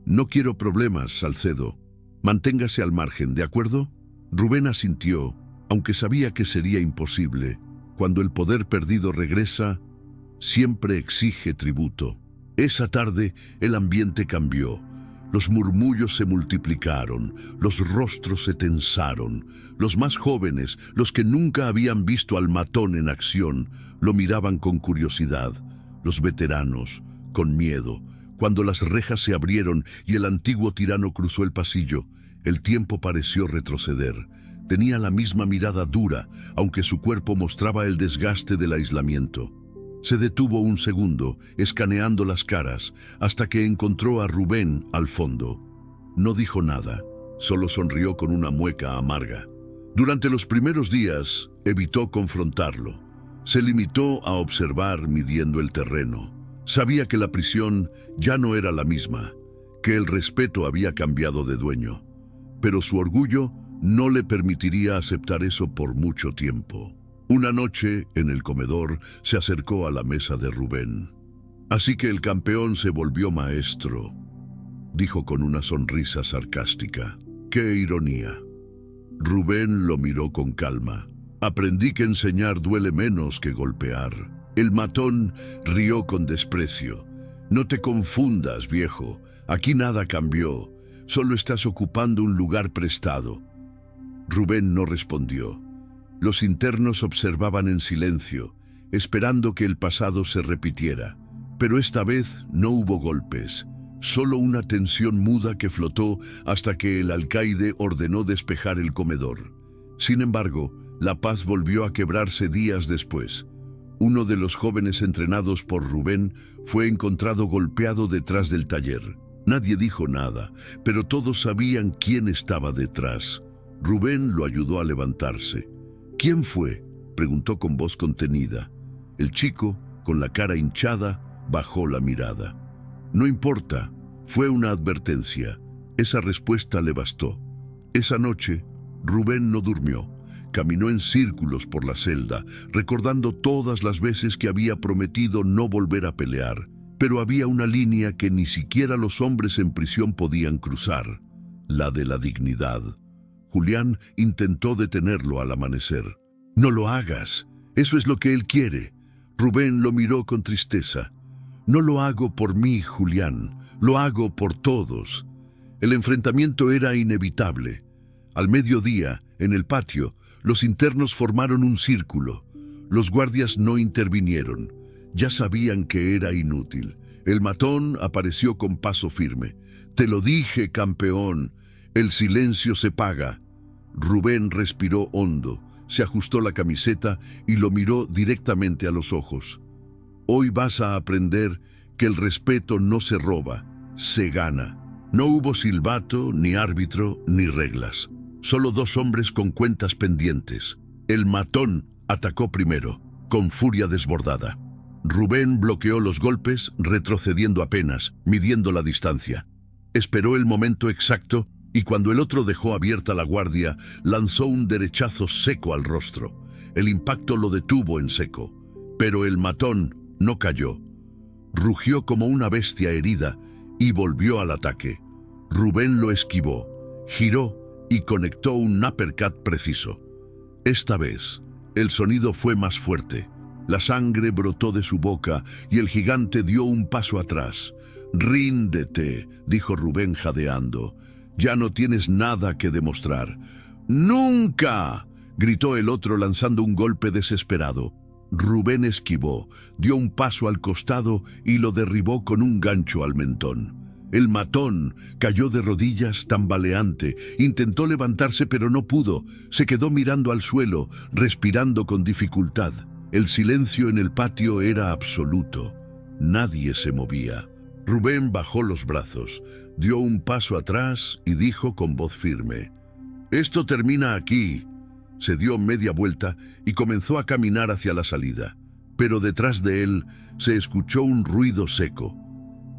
Speaker 1: No quiero problemas, Salcedo. Manténgase al margen, ¿de acuerdo? Rubén asintió, aunque sabía que sería imposible. Cuando el poder perdido regresa, siempre exige tributo. Esa tarde el ambiente cambió. Los murmullos se multiplicaron, los rostros se tensaron. Los más jóvenes, los que nunca habían visto al Matón en acción, lo miraban con curiosidad. Los veteranos, con miedo. Cuando las rejas se abrieron y el antiguo tirano cruzó el pasillo, el tiempo pareció retroceder. Tenía la misma mirada dura, aunque su cuerpo mostraba el desgaste del aislamiento. Se detuvo un segundo, escaneando las caras, hasta que encontró a Rubén al fondo. No dijo nada, solo sonrió con una mueca amarga. Durante los primeros días, evitó confrontarlo. Se limitó a observar midiendo el terreno. Sabía que la prisión ya no era la misma, que el respeto había cambiado de dueño. Pero su orgullo no le permitiría aceptar eso por mucho tiempo. Una noche, en el comedor, se acercó a la mesa de Rubén. Así que el campeón se volvió maestro, dijo con una sonrisa sarcástica. ¡Qué ironía! Rubén lo miró con calma. Aprendí que enseñar duele menos que golpear. El Matón rió con desprecio. No te confundas, viejo. Aquí nada cambió. Solo estás ocupando un lugar prestado. Rubén no respondió. Los internos observaban en silencio, esperando que el pasado se repitiera. Pero esta vez no hubo golpes, solo una tensión muda que flotó hasta que el alcaide ordenó despejar el comedor. Sin embargo, la paz volvió a quebrarse días después. Uno de los jóvenes entrenados por Rubén fue encontrado golpeado detrás del taller. Nadie dijo nada, pero todos sabían quién estaba detrás. Rubén lo ayudó a levantarse. ¿Quién fue?, preguntó con voz contenida. El chico, con la cara hinchada, bajó la mirada. No importa, fue una advertencia. Esa respuesta le bastó. Esa noche, Rubén no durmió. Caminó en círculos por la celda, recordando todas las veces que había prometido no volver a pelear. Pero había una línea que ni siquiera los hombres en prisión podían cruzar, la de la dignidad. Julián intentó detenerlo al amanecer. «No lo hagas, eso es lo que él quiere». Rubén lo miró con tristeza. «No lo hago por mí, Julián, lo hago por todos». El enfrentamiento era inevitable. Al mediodía, en el patio, los internos formaron un círculo. Los guardias no intervinieron. Ya sabían que era inútil. El Matón apareció con paso firme. «Te lo dije, campeón, el silencio se paga». Rubén respiró hondo, se ajustó la camiseta y lo miró directamente a los ojos. «Hoy vas a aprender que el respeto no se roba, se gana». No hubo silbato, ni árbitro, ni reglas. Solo dos hombres con cuentas pendientes. El Matón atacó primero, con furia desbordada. Rubén bloqueó los golpes, retrocediendo apenas, midiendo la distancia. Esperó el momento exacto y cuando el otro dejó abierta la guardia, lanzó un derechazo seco al rostro. El impacto lo detuvo en seco, pero el Matón no cayó. Rugió como una bestia herida y volvió al ataque. Rubén lo esquivó, giró y conectó un uppercut preciso. Esta vez, el sonido fue más fuerte. La sangre brotó de su boca y el gigante dio un paso atrás. «Ríndete», dijo Rubén jadeando. «Ya no tienes nada que demostrar». «¡Nunca!», gritó el otro lanzando un golpe desesperado. Rubén esquivó, dio un paso al costado y lo derribó con un gancho al mentón. El Matón cayó de rodillas tambaleante, intentó levantarse pero no pudo, se quedó mirando al suelo, respirando con dificultad. El silencio en el patio era absoluto, nadie se movía. Rubén bajó los brazos, dio un paso atrás y dijo con voz firme: «Esto termina aquí. Se dio media vuelta y comenzó a caminar hacia la salida. Pero detrás de él se escuchó un ruido seco.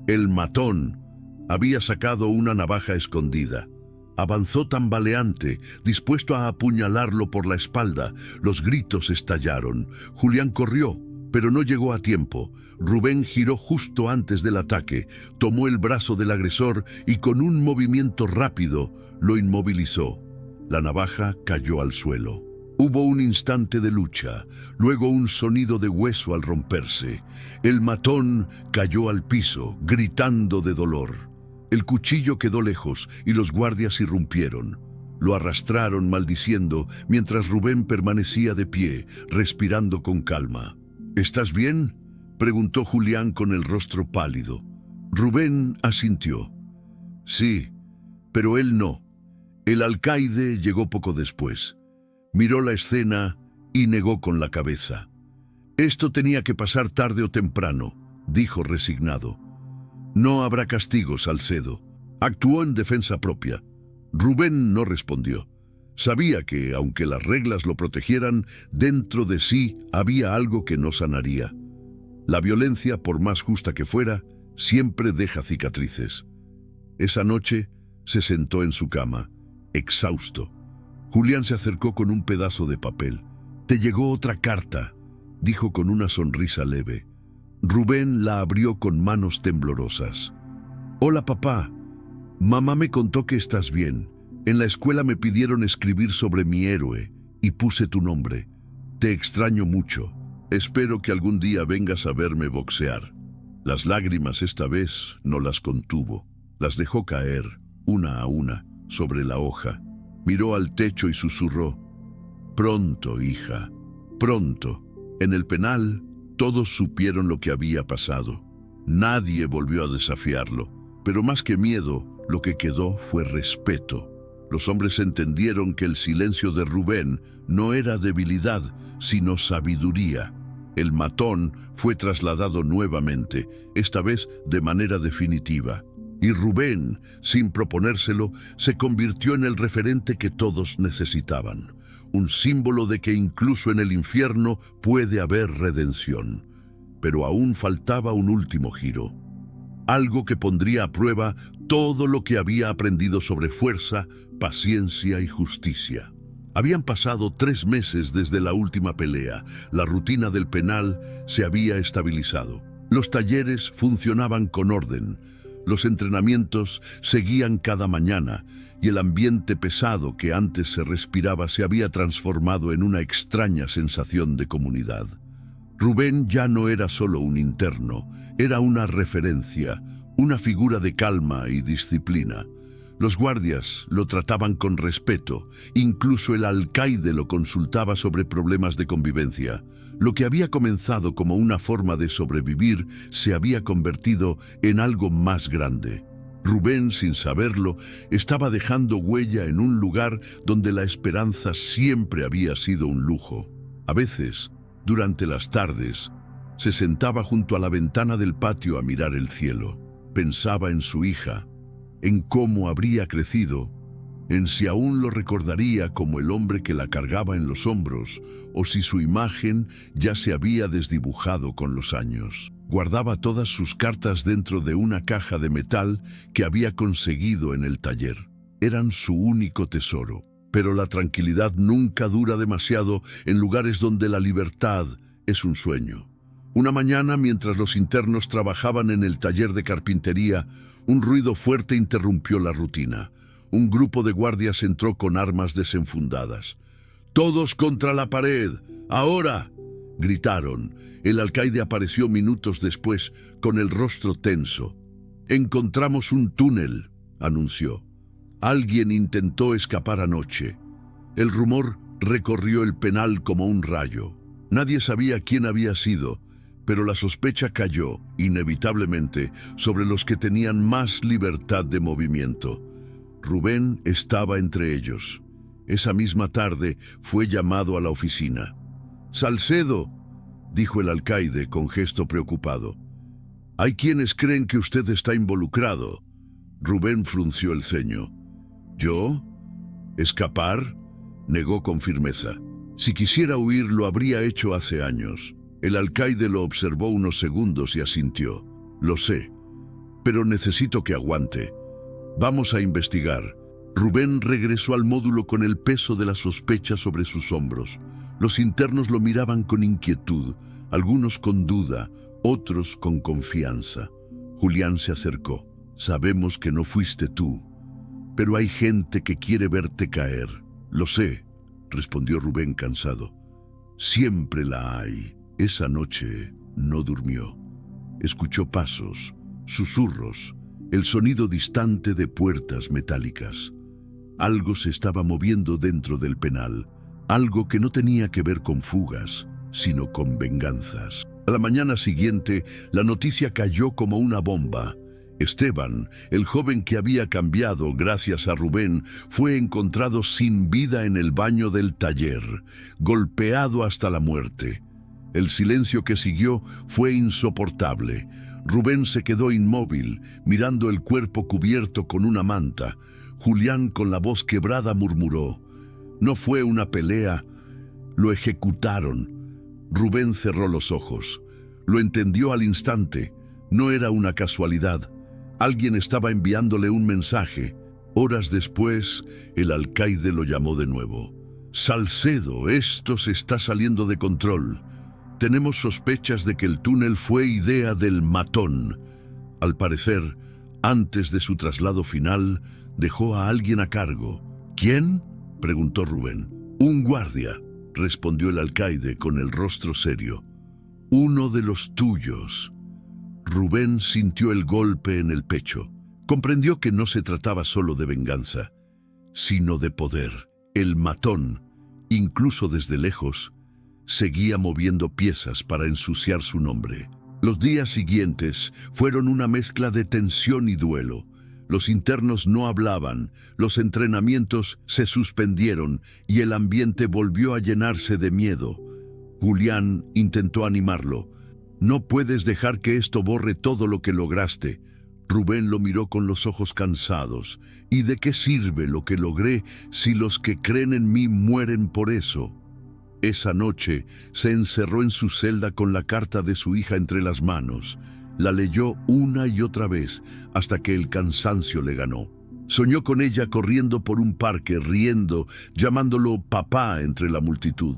Speaker 1: El matón había sacado una navaja escondida. Avanzó tambaleante, dispuesto a apuñalarlo por la espalda. Los gritos estallaron. Julián corrió, pero no llegó a tiempo. Rubén giró justo antes del ataque, tomó el brazo del agresor y con un movimiento rápido lo inmovilizó. La navaja cayó al suelo. Hubo un instante de lucha, luego un sonido de hueso al romperse. El matón cayó al piso, gritando de dolor. El cuchillo quedó lejos y los guardias irrumpieron. Lo arrastraron maldiciendo mientras Rubén permanecía de pie, respirando con calma. ¿Estás bien?, preguntó Julián con el rostro pálido. Rubén asintió. Sí, pero él no. El alcaide llegó poco después. Miró la escena y negó con la cabeza. Esto tenía que pasar tarde o temprano, dijo resignado. No habrá castigo, Salcedo. Actuó en defensa propia. Rubén no respondió. Sabía que, aunque las reglas lo protegieran, dentro de sí había algo que no sanaría. La violencia, por más justa que fuera, siempre deja cicatrices. Esa noche se sentó en su cama, exhausto. Julián se acercó con un pedazo de papel. «Te llegó otra carta», dijo con una sonrisa leve. Rubén la abrió con manos temblorosas. «Hola, papá. Mamá me contó que estás bien. En la escuela me pidieron escribir sobre mi héroe y puse tu nombre. Te extraño mucho. Espero que algún día vengas a verme boxear». Las lágrimas esta vez no las contuvo. Las dejó caer, una a una, sobre la hoja. Miró al techo y susurró: «Pronto, hija, pronto». En el penal, todos supieron lo que había pasado. Nadie volvió a desafiarlo, pero más que miedo, lo que quedó fue respeto. Los hombres entendieron que el silencio de Rubén no era debilidad, sino sabiduría. El matón fue trasladado nuevamente, esta vez de manera definitiva. Y Rubén, sin proponérselo, se convirtió en el referente que todos necesitaban. Un símbolo de que incluso en el infierno puede haber redención. Pero aún faltaba un último giro. Algo que pondría a prueba todo lo que había aprendido sobre fuerza, paciencia y justicia. Habían pasado 3 meses desde la última pelea. La rutina del penal se había estabilizado. Los talleres funcionaban con orden. Los entrenamientos seguían cada mañana y el ambiente pesado que antes se respiraba se había transformado en una extraña sensación de comunidad. Rubén ya no era solo un interno, era una referencia, una figura de calma y disciplina. Los guardias lo trataban con respeto, incluso el alcaide lo consultaba sobre problemas de convivencia. Lo que había comenzado como una forma de sobrevivir se había convertido en algo más grande. Rubén, sin saberlo, estaba dejando huella en un lugar donde la esperanza siempre había sido un lujo. A veces, durante las tardes, se sentaba junto a la ventana del patio a mirar el cielo. Pensaba en su hija, en cómo habría crecido, en si aún lo recordaría como el hombre que la cargaba en los hombros, o si su imagen ya se había desdibujado con los años. Guardaba todas sus cartas dentro de una caja de metal que había conseguido en el taller. Eran su único tesoro. Pero la tranquilidad nunca dura demasiado en lugares donde la libertad es un sueño. Una mañana, mientras los internos trabajaban en el taller de carpintería, un ruido fuerte interrumpió la rutina. Un grupo de guardias entró con armas desenfundadas. «¡Todos contra la pared! ¡Ahora!», gritaron. El alcaide apareció minutos después, con el rostro tenso. «Encontramos un túnel», anunció. «Alguien intentó escapar anoche». El rumor recorrió el penal como un rayo. Nadie sabía quién había sido, pero la sospecha cayó, inevitablemente, sobre los que tenían más libertad de movimiento. Rubén estaba entre ellos. Esa misma tarde fue llamado a la oficina. «Salcedo», dijo el alcaide con gesto preocupado. «Hay quienes creen que usted está involucrado». Rubén frunció el ceño. «¿Yo? ¿Escapar? negó con firmeza. Si quisiera huir, lo habría hecho hace años. El alcaide lo observó unos segundos y asintió. Lo sé, pero necesito que aguante. Vamos a investigar. Rubén regresó al módulo con el peso de la sospecha sobre sus hombros. Los internos lo miraban con inquietud, algunos con duda, otros con confianza. Julián se acercó. Sabemos que no fuiste tú, pero hay gente que quiere verte caer. Lo sé, respondió Rubén cansado. Siempre la hay. Esa noche no durmió. Escuchó pasos, susurros, el sonido distante de puertas metálicas. Algo se estaba moviendo dentro del penal, algo que no tenía que ver con fugas, sino con venganzas. A la mañana siguiente, la noticia cayó como una bomba. Esteban, el joven que había cambiado gracias a Rubén, fue encontrado sin vida en el baño del taller, golpeado hasta la muerte. El silencio que siguió fue insoportable. Rubén se quedó inmóvil, mirando el cuerpo cubierto con una manta. Julián, con la voz quebrada, murmuró: «No fue una pelea, lo ejecutaron». Rubén cerró los ojos. Lo entendió al instante. No era una casualidad. Alguien estaba enviándole un mensaje. Horas después, el alcaide lo llamó de nuevo. «Salcedo, esto se está saliendo de control. Tenemos sospechas de que el túnel fue idea del matón. Al parecer, antes de su traslado final, dejó a alguien a cargo». «¿Quién?», preguntó Rubén. «Un guardia», respondió el alcaide con el rostro serio. «Uno de los tuyos». Rubén sintió el golpe en el pecho. Comprendió que no se trataba solo de venganza, sino de poder. El matón, incluso desde lejos, seguía moviendo piezas para ensuciar su nombre. Los días siguientes fueron una mezcla de tensión y duelo. Los internos no hablaban, los entrenamientos se suspendieron y el ambiente volvió a llenarse de miedo. Julián intentó animarlo. «No puedes dejar que esto borre todo lo que lograste». Rubén lo miró con los ojos cansados. «¿Y de qué sirve lo que logré si los que creen en mí mueren por eso?». Esa noche se encerró en su celda con la carta de su hija entre las manos. La leyó una y otra vez hasta que el cansancio le ganó. Soñó con ella corriendo por un parque, riendo, llamándolo papá entre la multitud.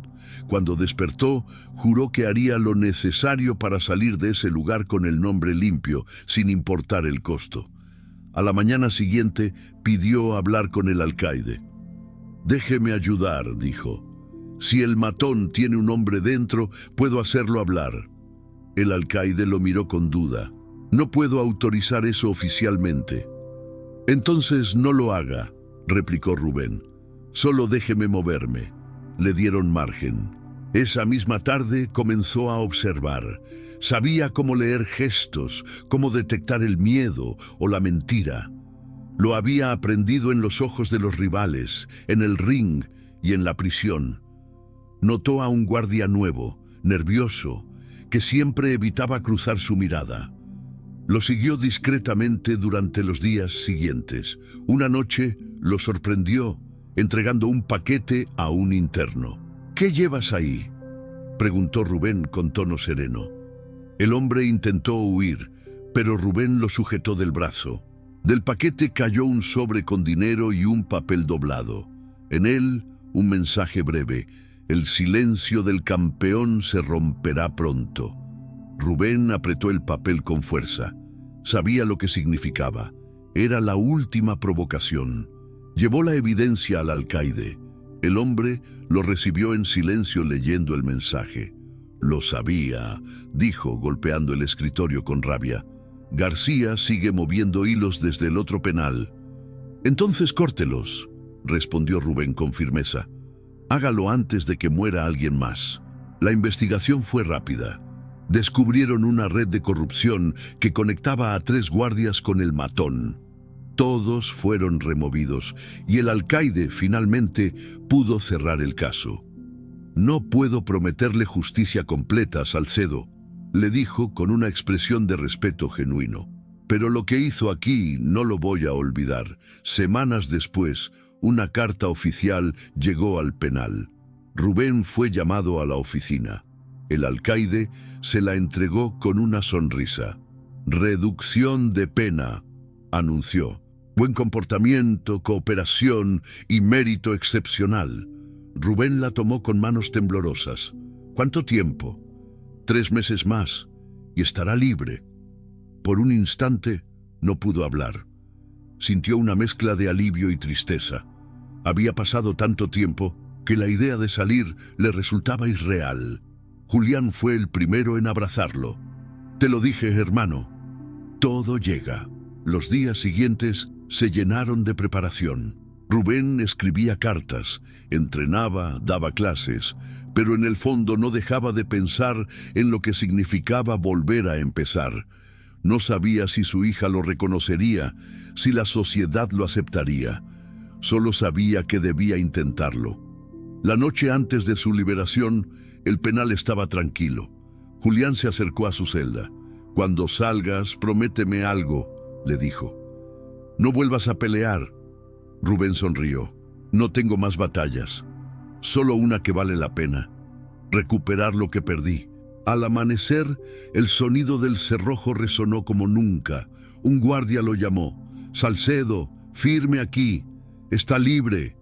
Speaker 1: Cuando despertó, juró que haría lo necesario para salir de ese lugar con el nombre limpio, sin importar el costo. A la mañana siguiente, pidió hablar con el alcaide. «Déjeme ayudar», dijo. «Si el matón tiene un hombre dentro, puedo hacerlo hablar». El alcaide lo miró con duda. «No puedo autorizar eso oficialmente». «Entonces no lo haga», replicó Rubén. «Solo déjeme moverme». Le dieron margen. Esa misma tarde comenzó a observar. Sabía cómo leer gestos, cómo detectar el miedo o la mentira. Lo había aprendido en los ojos de los rivales, en el ring y en la prisión. Notó a un guardia nuevo, nervioso, que siempre evitaba cruzar su mirada. Lo siguió discretamente durante los días siguientes. Una noche lo sorprendió entregando un paquete a un interno. «¿Qué llevas ahí?», preguntó Rubén con tono sereno. El hombre intentó huir, pero Rubén lo sujetó del brazo. Del paquete cayó un sobre con dinero y un papel doblado. En él, un mensaje breve: «El silencio del campeón se romperá pronto». Rubén apretó el papel con fuerza. Sabía lo que significaba. Era la última provocación. Llevó la evidencia al alcaide. El hombre lo recibió en silencio leyendo el mensaje. «Lo sabía», dijo, golpeando el escritorio con rabia. «García sigue moviendo hilos desde el otro penal». «Entonces córtelos», respondió Rubén con firmeza. «Hágalo antes de que muera alguien más». La investigación fue rápida. Descubrieron una red de corrupción que conectaba a 3 guardias con el matón. Todos fueron removidos y el alcaide finalmente pudo cerrar el caso. «No puedo prometerle justicia completa, Salcedo», le dijo con una expresión de respeto genuino. «Pero lo que hizo aquí no lo voy a olvidar». Semanas después, una carta oficial llegó al penal. Rubén fue llamado a la oficina. El alcaide se la entregó con una sonrisa. «Reducción de pena», anunció. «Buen comportamiento, cooperación y mérito excepcional». Rubén la tomó con manos temblorosas. «¿Cuánto tiempo?» «3 meses más, y estará libre». Por un instante no pudo hablar. Sintió una mezcla de alivio y tristeza. Había pasado tanto tiempo que la idea de salir le resultaba irreal. Julián fue el primero en abrazarlo. «Te lo dije, hermano. Todo llega». Los días siguientes se llenaron de preparación. Rubén escribía cartas, entrenaba, daba clases, pero en el fondo no dejaba de pensar en lo que significaba volver a empezar. No sabía si su hija lo reconocería, si la sociedad lo aceptaría. Solo sabía que debía intentarlo. La noche antes de su liberación, el penal estaba tranquilo. Julián se acercó a su celda. «Cuando salgas, prométeme algo», le dijo. «No vuelvas a pelear». Rubén sonrió. «No tengo más batallas. Solo una que vale la pena. Recuperar lo que perdí». Al amanecer, el sonido del cerrojo resonó como nunca. Un guardia lo llamó. «Salcedo, firme aquí. Está libre».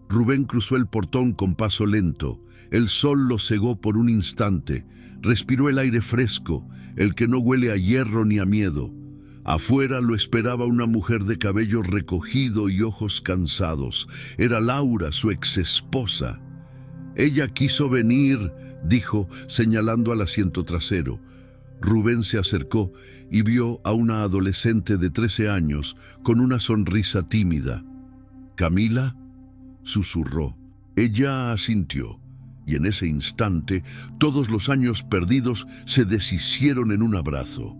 Speaker 1: Rubén cruzó el portón con paso lento. El sol lo cegó por un instante. Respiró el aire fresco, el que no huele a hierro ni a miedo. Afuera lo esperaba una mujer de cabello recogido y ojos cansados. Era Laura, su exesposa. «Ella quiso venir», dijo, señalando al asiento trasero. Rubén se acercó y vio a una adolescente de 13 años con una sonrisa tímida. «¿Camila?», susurró. Ella asintió, y en ese instante todos los años perdidos se deshicieron en un abrazo.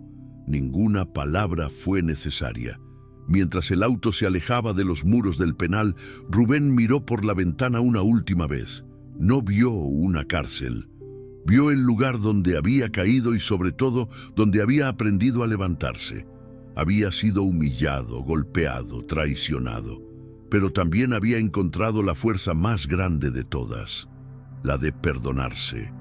Speaker 1: Ninguna palabra fue necesaria. Mientras el auto se alejaba de los muros del penal, Rubén miró por la ventana una última vez. No vio una cárcel. Vio el lugar donde había caído y sobre todo donde había aprendido a levantarse. Había sido humillado, golpeado, traicionado, pero también había encontrado la fuerza más grande de todas, la de perdonarse.